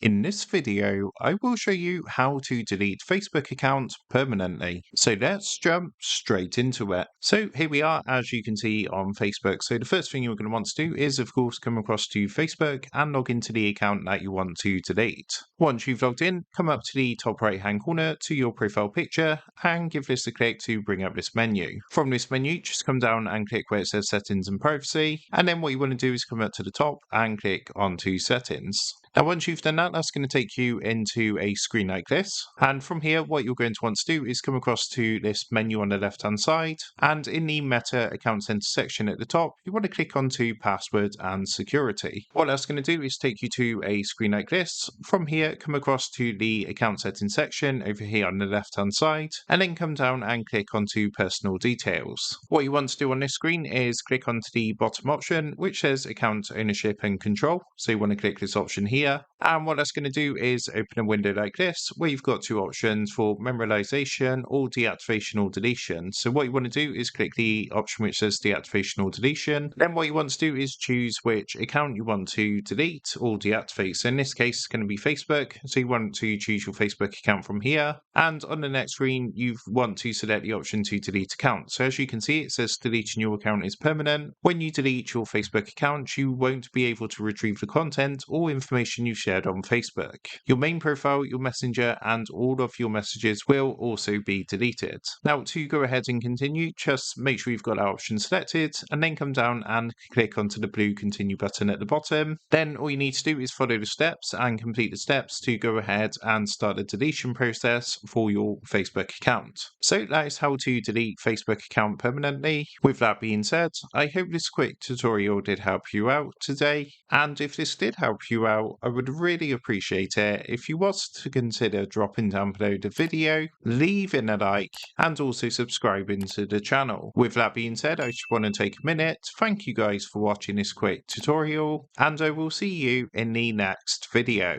In this video, I will show you how to delete Facebook accounts permanently. So let's jump straight into it. So here we are, as you can see on Facebook. So the first thing you're going to want to do is, of course, come across to Facebook and log into the account that you want to delete. Once you've logged in, come up to the top right hand corner to your profile picture and give this a click to bring up this menu. From this menu, just come down and click where it says settings and privacy. And then what you want to do is come up to the top and click onto settings. Now, once you've done that, that's going to take you into a screen like this. And from here, what you're going to want to do is come across to this menu on the left-hand side. And in the Meta Account Center section at the top, you want to click onto Password and Security. What that's going to do is take you to a screen like this. From here, come across to the Account Settings section over here on the left-hand side. And then come down and click onto Personal Details. What you want to do on this screen is click onto the bottom option, which says Account Ownership and Control. So you want to click this option here. And what that's going to do is open a window like this where you've got two options for memorialization or deactivation or deletion. So what you want to do is click the option which says deactivation or deletion. Then what you want to do is choose which account you want to delete or deactivate. So in this case, it's going to be Facebook. So you want to choose your Facebook account from here. And on the next screen, you want to select the option to delete account. So as you can see, it says deleting your account is permanent. When you delete your Facebook account, you won't be able to retrieve the content or information you've shared on Facebook. Your main profile, your messenger, and all of your messages will also be deleted. Now, to go ahead and continue, just make sure you've got that option selected and then come down and click onto the blue continue button at the bottom. Then all you need to do is follow the steps and complete the steps to go ahead and start the deletion process for your Facebook account. So that is how to delete Facebook account permanently. With that being said, I hope this quick tutorial did help you out today. And if this did help you out, I would really appreciate it if you was to consider dropping down below the video, leaving a like, and also subscribing to the channel. With that being said, I just want to take a minute. Thank you guys for watching this quick tutorial, and I will see you in the next video.